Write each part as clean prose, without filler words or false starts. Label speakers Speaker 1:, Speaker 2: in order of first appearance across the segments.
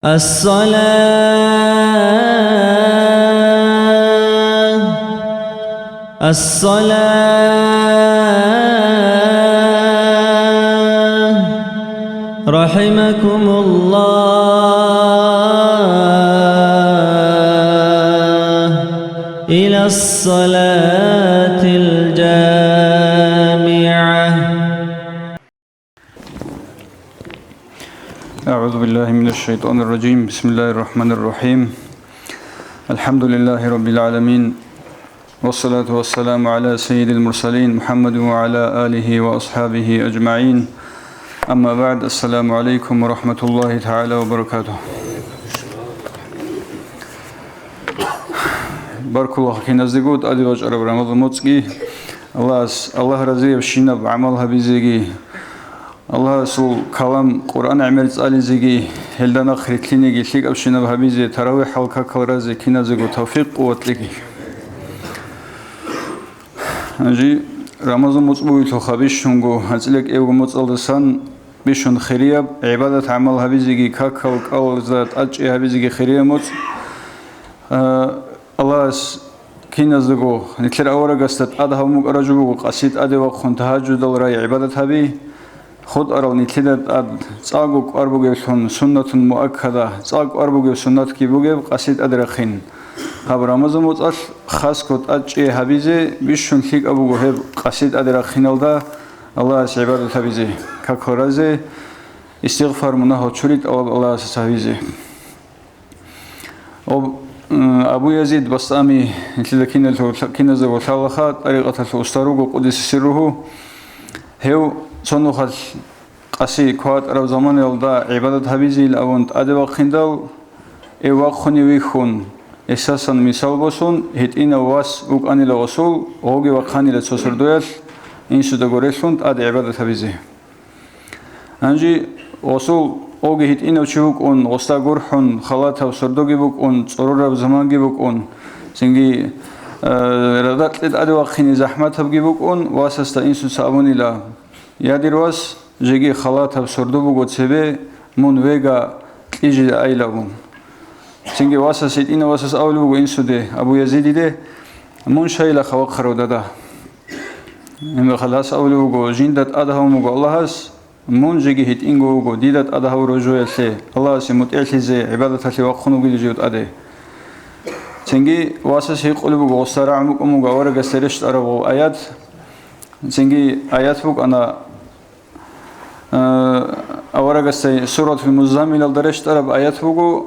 Speaker 1: الصلاة رحمكم الله إلى الصلاة الجامعة.
Speaker 2: أعوذ بالله من الشيطان الرجيم. بسم الله الرحمن الرحيم. الحمد لله رب العالمين، والصلاة والسلام على سيد المرسلين محمد وعلى آله وأصحابه أجمعين. أما بعد، السلام عليكم ورحمة الله تعالى وبركاته. بارك الله فيك نزدقود أدي وجه رب رمضان موتسكي الله رزي بشينب عملها بيزيجي الله سول كلام قرآن عمل على زيجي هلدنا خريتلينيجي ليك أبشينب هبيزي تراويح حلقة كورازي كنا زيجو توفيق قوة ليكي أجي رمضان موتسبوي تخابيش شنغو هزلك إيوغو موتسالدسان بيشون خريب عبادة عملها بيزيجي كاكاو كاول زات أجي هبيزيجي خريب موتس الله كنا زيجو نتلر أورا قصت أده ومق أرجوه قصيد أده وقخن تهجد الرأي عبادة هبي خود أرى نتلر أد صاغو أربوجي سنة مؤكدة صاغ أربوجي سنة كيبوجي قصيد أدرخين هب رمضان موتأل خاص كت أجي هبيزي بيشون خيك أبوجو هب قصيد أدرخين الدا الله عبادة هبيزي كخرازي استغفار منه شريط الله سهبيزي أبو يزيد بسامي مثل كنا زوج الله طريقة الأستاروج قدس سره هو صنوخ قصي كوات أو زمان يلدا عبادة هبيزي الأونت أدب خندل إيواخني ويخون أساسا مثال بسون هتين واس وقاني لوصول وهوجي وقاني لتصور دويل إن شد غوريشون أد عبادة هبيزي أنجي وصول اوگه هیت اینو چیوک اون وستا گرحون خالات و سردوگی بک اون صرور زمانگی بک اون سنگی ردات لد ادوا خینی زحمت هبگی بک اون واسستا اینسو سابونی لا یادی روز جگی خالات و سردو بگو تسبه من ویگا تیجی ایلا بون سنگی واسست اینو واسس اول بگو اینسو ده ابو یزیدی ده من شایلا خواق خرود ده این خلاص اول بگو جندت ادهم بگو الله هست منجي هيت إنجو ديدت أده ورجوع سه الله سمت إلتزي عبادة الله وخنو جلجوت أده سنجي واسس هي قلبه وصار عمق أمو جوارج استرشت أربو آيات سنجي آيات فوق أنا أورج استي سورة المزمل الدرشت أرب آيات فوق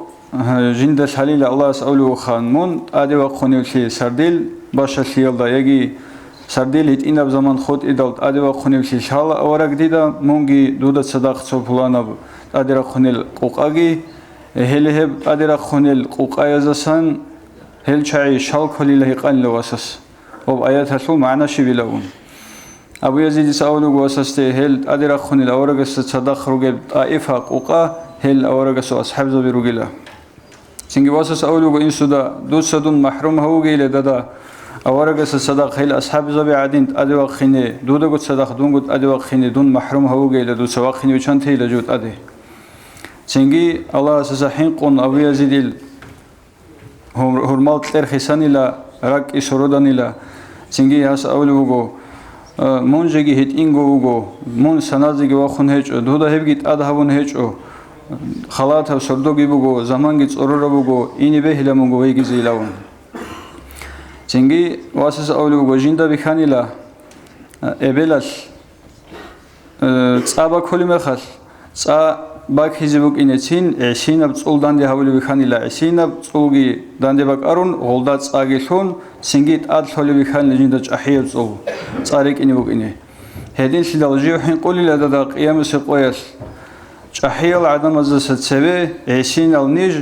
Speaker 2: جند الحليل الله سأوله خان من أده وخنو شيء سرديل باش الشيء الله يجي سرديل هيت إنب زمان خود إدلت أدي خنيل شيشالا أورا جديدة مونجي دودة صداق صوبلانا أدي خنيل قوقاجي هلهب أدي خنيل قوقايا زسان هل شيء شال كلي له قان لواسس وبآيات هسول معنا شيء بلاون أبو يزيد سأولو واسسته هل أدي خنيل أورا جس صداق رجل طائفة قوقا هل أورا جس أصحاب زبي رجلا سنجي واسس أولو إنسودا دوس سدون محروم هو جيل دادا أورجس الصدق هيل أصحاب زبي عدين أدوا خيني دودا قد صدق دون قد أدوا خيني دون محروم هو جيل دو سواق خيني وشان تي لجوت أدي سنجي الله سزحين قن أبو يزيد هرمال تلر خساني لا رك إسروداني لا سنجي هاس أولو وجو منجي هيت إنجو وجو من سنازي واخون هيج دودا هبجيت أدهون هيج خلاطها وسردوجي بوجو زمان جت أورورا بوجو إني به لموجو هيجي زيلاون سنجي واسس أولو وجيندا بخانيلا إبلاش صعبة كل مخال صع باك هزبوك إنتين عشرين بتصول داندي هولو بخانيلا عشرين بتصولي داندي باك أرون غلطات صاغيشون سنجيت أدل هولو بخانيلا جيندا أحيي بتصول صارك إني بوك إني هذين سلالجيو حين قولي لدى قيام سقويس أحيي العدم الزسد سبي عشرين النيج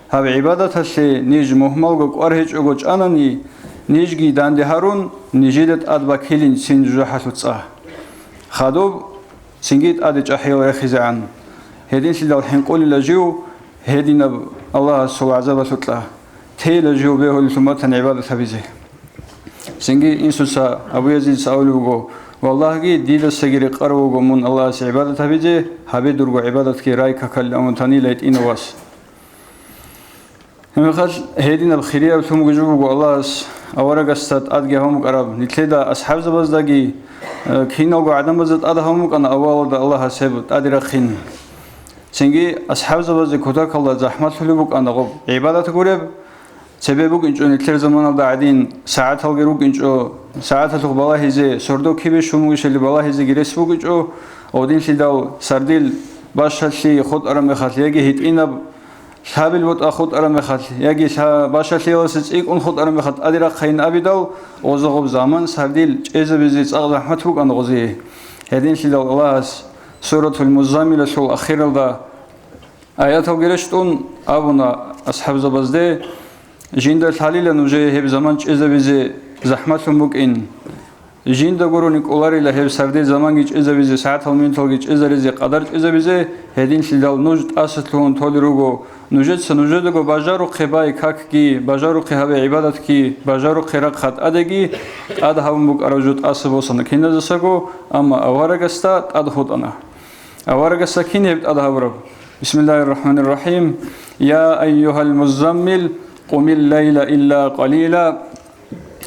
Speaker 2: هذا عبادة هالشيء نيج مهمل قوك أرهج أقوج أناني نيجي داندي هارون نجيدت أدبكيلين سنجو حسوتصاه خادوب سنجيت أدج أحيو يخزعان هدين سيدال حنقول لجيو هدين الله سوى عذاب سطلا تي لجيو بيه لسمات عبادة حبيزي سنجي إنسوسا أبو يزيد سأولوغو والله ديد السجري قروغو من الله عبادة حبيزي حبيدرغو عبادة كي رايكا كالأمون تاني ليت إنواس مخال هيدينا بخيرية بتهم جوجو الله أورا قصت أدجى هم قرب نتلدا أصحاب زبزداجي كينا وقعدنا بزت أدهم كان أول الله سبت أدرى خين سنجي أصحاب زبزد كتاك الله زحمة فلوك أنا غب عبادة قرب سببك إنجو نتلر زمان بعدين ساعات هالجروك إنجو ساعات هالخ بالله هزي سردو كيبش شموش اللي بالله هزي جريسبوك إنجو أودين شدال سرديل باش هالشي خد أرم خاطر يجي هيت إنب شابل بوت أخد أرم خاطر يجي باش هالشي وسط إيك أن خد أرم خاطر أدرى خين أبيدال وزغب زمان سرديل إذا بزيت أغلى رحمتك أنا غزيه هذين شدال الله سورة المزمل شو أخير الله آيات وجرشتون أبونا أصحاب زبزده جيندا الحليل نوجه هب زمان إذا بزي زحمتهم بق إن جيندا قرونك أولاري له سردي زمان جيج إذا بزي ساعات هالمين تلقيج إذا رزق قدر إذا بزي هدين شلال نوجد أصلهم تولروجو نوجد سنوجدو بجارو خباي كاك كي بجارو خباي عبادت كي بجارو خيرك خد أدقي أدهم بق أرجوت أصبو سنكين زسقو أما أورجستا أدخل أنا أورجستا كين يبت أدهورب بسم الله الرحمن الرحيم يا أيها المزمل قم الليل إلا قليلا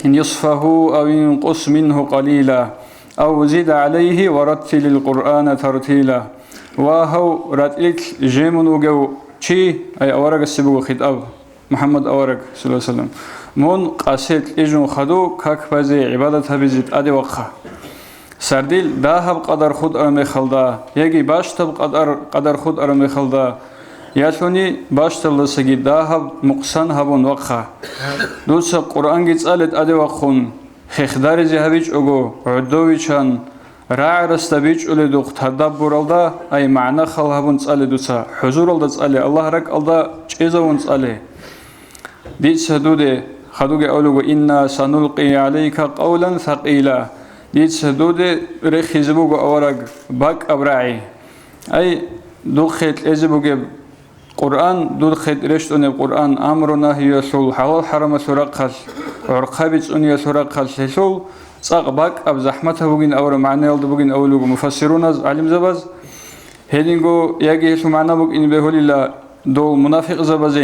Speaker 2: نصفه أو ينقص منه قليلا أو زد عليه ورتل القرآن ترتيلا وهو رتلت جيمون وجو شي أي أورق السبوع خطاب محمد أورق صلى الله عليه وسلم من قاسيت إجن خدو كاك بزي عبادتها بزيت أدي وقها سرديل داهب قدر خود أرمي خلدا يجي باش تب قدر خود أرمي خلدا ياتوني باش تلصقي داهب مقصن هبون وقها دوس القرآن جت قالت أدي وقون خدار زهبيج أجو عدويشان راع رستبيج أولي دوق تدبر الله أي معنى خل هبون تسأل دوسا حضور الله تسأل الله رك الله جزاون تسأل ديت سدودة خدوج أولو إنا سنلقي عليك قولا ثقيلا ديت سدودة رخيزبوج أورق باك أبراعي أي دوخت إزبوج قرآن دود خد رشتون القرآن أمر نهي يسول حلال حرام سورق خل عرقابت أني سورق خل يسول صاق باك أب زحمته بقين أور معنى يلد بقين أولو مفسرون علم زبز هيدينغو يجي يسو معنى بقين بهول الله دول منافق زبز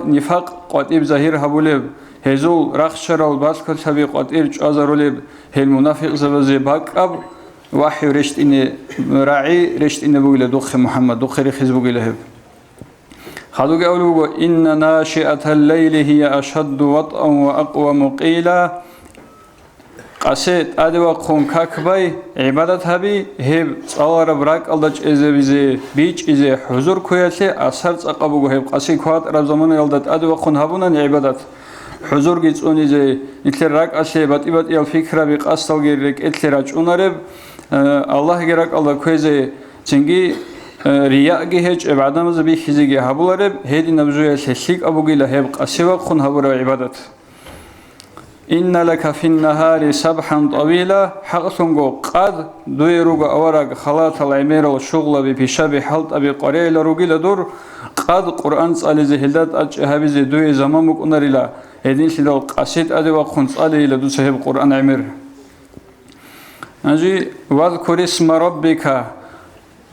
Speaker 2: نفاق قاتب ظاهر هبولب هزول رخشرال باس كل سبي قاتب أزرولب هل منافق زبز باك أب وحي رشت إني راعي رشت إني بقول دوخ محمد دوخ رخيز بقول هب خذوا قولوا إن ناشئة الليل هي أشد وطئا وأقوم قيلا قصيد أدوى قوم كاكباي عبادت هبي هب صور براك الله إذا بزي بيج إذا حضور كويتي أثرت أقبوه هب قصيد كوات رزمان يلدت أدوى قوم هبونا عبادت حضور جيتون إذا إتلر راك أشي بات الفكرة بقصد غيرك إتلر راجعون رب الله غيرك الله كويزي تنجي رياء جهج بعدما زبي خزيجي هبولارب هيدي نبزوية سلسيك أبوغي لهب قسيوة خن هبورا عبادت إن لك في النهار سبحا طويلا حقصنغو قد دويروغ أورق خلاط العمير والشغل ببشاب حلط أبي قرية لروغي لدور قد قرآن سألي زهلدات أجهبي زي دوي زمامك أنرلا هيدين سيدال قاسيت أدي وقن سألي لدو سهب قرآن عمير أجي واذكر اسم ربك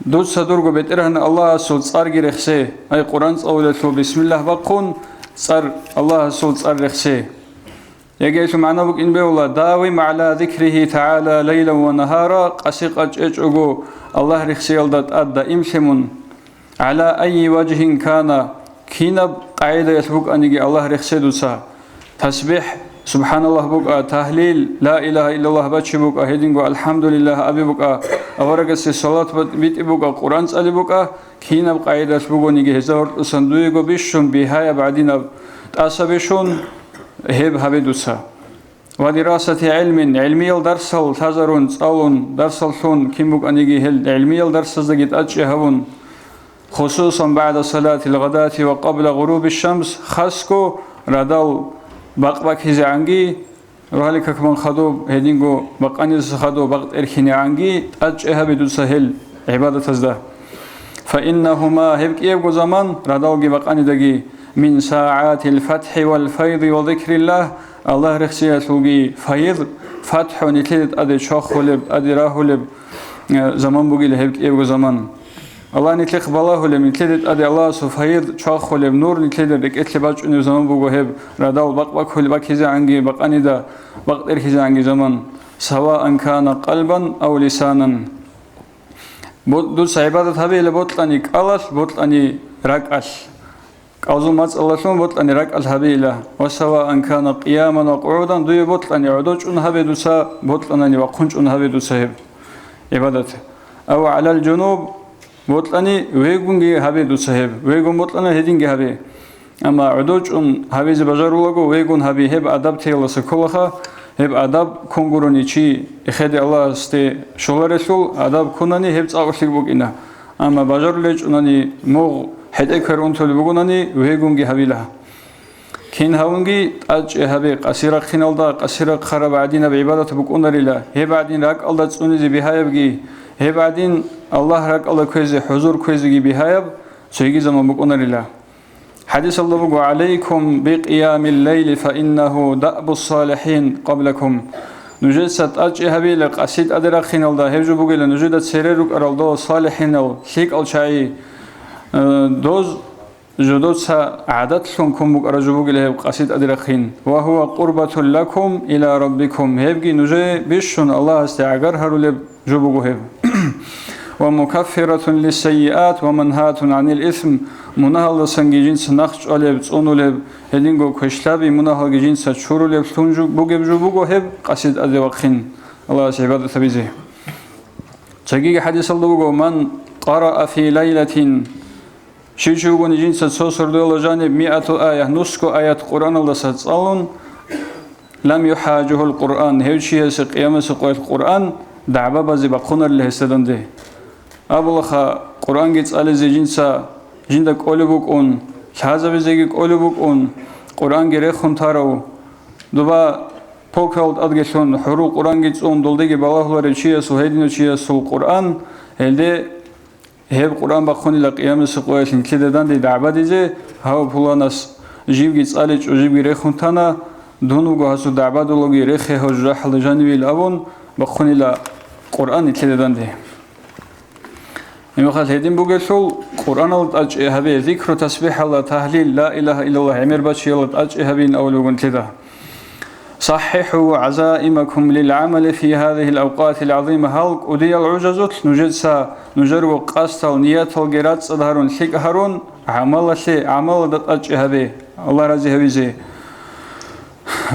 Speaker 2: دوت صدرگو بترهن الله سول صار گرخسه أي قرآن أولته بسم الله بقون صار الله سول صار رخسه يجيش معنا بك إن بيولا داوم على ذكره تعالى ليلا ونهارا قسيق أجأجو الله رخسه يلدت أدى إمسمون على أي وجه كان كينب قاعدة يسبق أنيجي الله رخسه دوسا تسبيح سبحان الله بقى تهليل لا إله إلا الله بتشي بقى هيدينغو الحمد لله أبي بقى أورجس الصلاة بيت بقى قرآن سألي بقى كينا بقاعدة بقى نيجي هزار صندوقه بيشون بهاي بعدين تأسبشون هب هبدوسا ودراسة علمي الدرس التزرون صالون درس الثون كم بقى نيجي هل علمي الدرس زجت أجهون خصوصا بعد صلاة الغداة وقبل غروب الشمس خسكو ردال باق هزي عنجي وهلك كمان خدوب هدينغو باقانيز خدوب باق إرخيني عنجي أجئها بدون سهل عبادة تزده فإنهما هبك يبقو زمان ردوغي باقاني دقي من ساعات الفتح والفيض وذكر الله الله رخصياتوغي فيض فتح ونتلت أدي شوخ ولب أدي راه ولب زمان بوغي لهبك يبقو زمان الله نتلخ بالله نتلد أدي الله سفيد شاخ نور نتلد ركعت باج إنه زمان بوجو هب رداو بق كل بق هذا عنجي بق أني دا بق هذا عنجي زمان سواء كان قلبا أو لسانا دو سعيبات هذه اللي بطلني قلش بطلني ركعش قازو مات الله شلون بطلني ركعش هذه له وسواء كان قياما وقعودا دو بطلني عدوش أن هذه دوسا بطلني وقنش أن هذه دوسا هب عبادته أو على الجنوب بطلني ويجونجي هذه دوسا هب ويجون بطلنا هدينجي هذه أما عدوش أن هذه زبجرولغو ويجون هذه هب أدب تيلا سكولها هب أدب كونغوروني شيء إخدي الله استي شغلرسول أدب كوناني هب تعرفلك بقينا أما بجرلج أنني مغ حدكر أنتول بقولاني ويجونجي هبيلها كين هونجي أج هبي قصيرة خنالدا قصيرة خراب عدينا بعبادة بقولنا لله هب بعدين رك الله تسوني بهاي بقي هب بعدين الله رك الله كويز حضور كويزي بهاي سيجي زمان بقولنا لله حديث الله بقول عليكم بقيام الليل فإنه دأب الصالحين قبلكم نجد ستأج هبي لقصيد أدرك خنالدا هبجو بقول نجد سريرك أرالدا صالحين الشيك الشاي دوز جدوس عادت لكم بقرجوا بقوله قصيد أدركين وهو قربة لكم إلى ربكم هبجي نجى بيشون الله استعجر هرولب جبوه ومكفرة للسيئات ومنهاة عن الإثم منهال سنجين سنخش علب صنولب هدينغو كشلابي منهال جين سشورولب تونجو بوجب جبوه قصيد أدركين الله سبحانه وتعالى تجيء حديث الله من قرأ في ليلة شيشوغون جنس سوسر دول جانب 100 آية نسكو آيات قرآن الله ستصالون لم يحاجه القرآن هيوشي قيام سقوى القرآن دعبا بازي بقونر له سدن ده أبلخا قرآن جيتس آل زي جنسا جندك أولبوك أون شهازة بزيجيك أولبوك أون قرآن جريخون تارو دوبا بوكالد أدغشون حرو قرآن جيتس أون دولدگي بالله لرشيه سوهيدين وشيه سو القرآن هلده هب قرآن بخوني لقيام سقوى كده دي دعبا ديزي هاو بولانس جيبگي تسالج وجيبگي ريخون تانا دونوغو هسو دعبا دولوغي ريخي هو جراح لجانبي الأبون بخوني لقرآن كده دي يمخال هيدين بوغيشول قرآن الأج هبي ذكر تسبيح الله تهليل لا إله إلا الله عمير باشي الأج هبين أولوغن كده صححوا عزائمكم للعمل في هذه الأوقات العظيمة هلق ودي العجزات نجدسا نجرب قاستل نيات الجرات صدهرون شيك هرون عمل دت هبي الله رزي هبيزي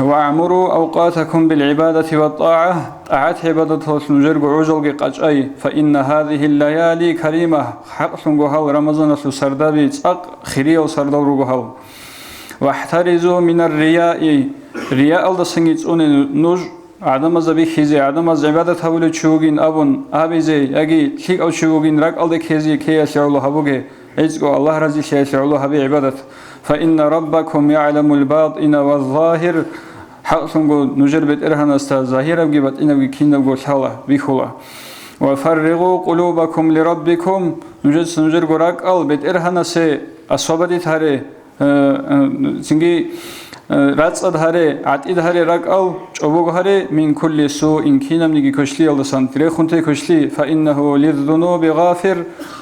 Speaker 2: وأعمروا أوقاتكم بالعبادة والطاعة طاعت عبادة نجرب عجل قجأي فإن هذه الليالي كريمة حق سنجوهال رمضان سردابي تق خريل سردورجوهال واحترزوا من الرياء رياء الله سنجت أن نج عدم زبي خزي عدم عبادة هؤلاء شوقين أبون أبيزي أجي شيء أو شوقين رك الله خزي كي يشاء الله هبوجه إذا الله رزي يشاء الله هبي عبادة فإن ربكم يعلم الباطن والظاهر حقهم نجرب إرهان استظاهر بجبت إن بكينا بقولها بخلا وفرغوا قلوبكم لربكم نجرب رك الله بيت إرهان سه أصابت هره سنجي راتسد هره عتيد هره رقال چوبوغ هره من كل سوء إن كينام نيجي كشلي الله سنتري خنتي كشلي فإنه للذنوب غافر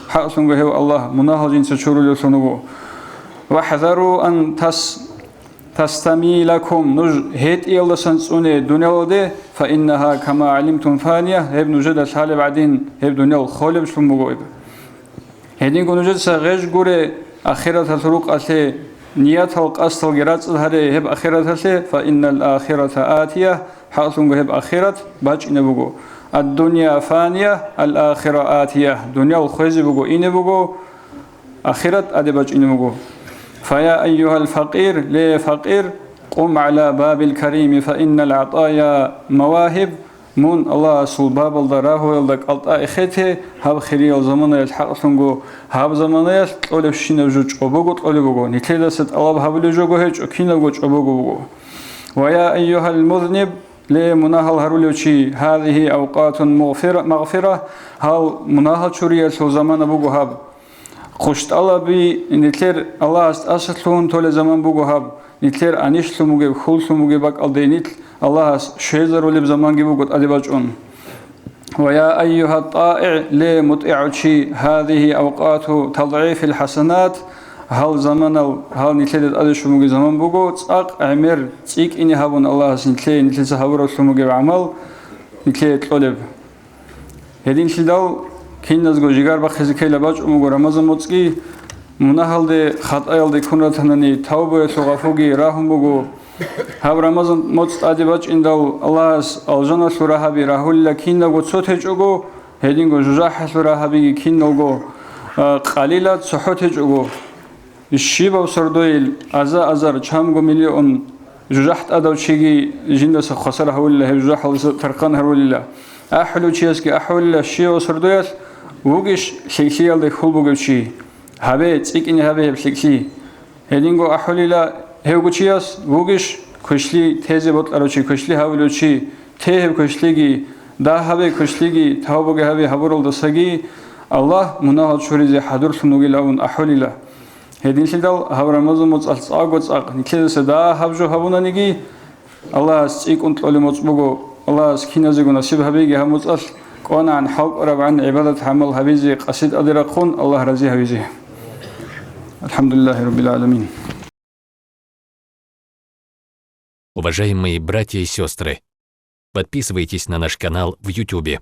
Speaker 2: حقسنغه الله مناهل جنس شرول سنغو واحذروا أن تستميلكم نج هيت الله سنسونه دنيا وده فإنها كما علمتم فانية هب نجد الحال بعدين هب دنيا الخالب شلمغو هدين نجد سغج غوري آخرة الطرق أتى نيات القصد الجرات هذه هب آخرة أتى فإن الآخرة آتية حاصل هب آخرة باج إنبوجو الدنيا فانية الآخرة آتية دنيا الخزي بوجو إنبوجو آخرة أدي باج إنبوجو فيا أيها الفقير لي فقير قم على باب الكريم فإن العطايا مواهب من الله سول باب الدراه يلدك الطاء خته هاب خيري الزمان يلحق سنجو هاب زمان يطلب شين وجوج أبوجو طلبوجو نتيجة ست الله هاب لجوجو هج أكين وجوج أبوجو ويا أيها المذنب لمناهل هرولوشي هذه أوقات مغفرة هل مناهل شرية سو زمان أبوجو هاب خشت الله بي نتير الله أصلون طول زمان بوجو هاب نتير أنيش لموجب خل لموجب بق الدينيت الله شيزر ولب زمان جيبو قد أدباجون ويا أيها الطائع لمطيعتشي هذه أوقات تضعيف الحسنات هل زمن هل نتلد أدش مجي زمان بقول أق عمر تيك إني هبون الله سنتلي نتلد سهور مجي بعمل نتلد طلب هدين شدال كين نزجو جيجار بخزي كيلا باج مجو رمضان متسقي منهل ده خطأ ده كنا تناني توبة سوغافوجي راهم بقول هاب رمضان متست أدي باج إندال الله الجنة سورة بي راهول لكين نجو تصوت هجو هدين جو جزاح سورة بي كين نجو قليلة صحت هجو الشيبة وسردويل أزار شامغو مليون جزحت أدو شيء جندس خسرها ولا جزح ترقانها ولا أحلو شيء أحول الشيء وسردويل وجش شيء اللي خلبو شيء هبيت إكني هبيت بشكل هدينغو أحول لا هيوجو شيء وجش كشلي تهزي بط أروشي كشلي هاولو شيء تهب كشليجي ده هبي كشليجي تهوبو هبي هبورل دساجي الله مناهض شوري حضور سنوجي لون أحول لا هدين شدال هاو رمضان متصل صاغوت صاغ نكيد سدا هبجو هبونا نيجي الله سيك أنت أولي متصبغو الله سكينة زيغو نصيب هبيجي هم متصل قوانا عن حق رب عن عبادة حمل هبيزي قصيد أدرقون الله رزي هبيزي الحمد لله رب العالمين.
Speaker 3: Уважаемые братья и сестры, подписывайтесь на наш канал в YouTube.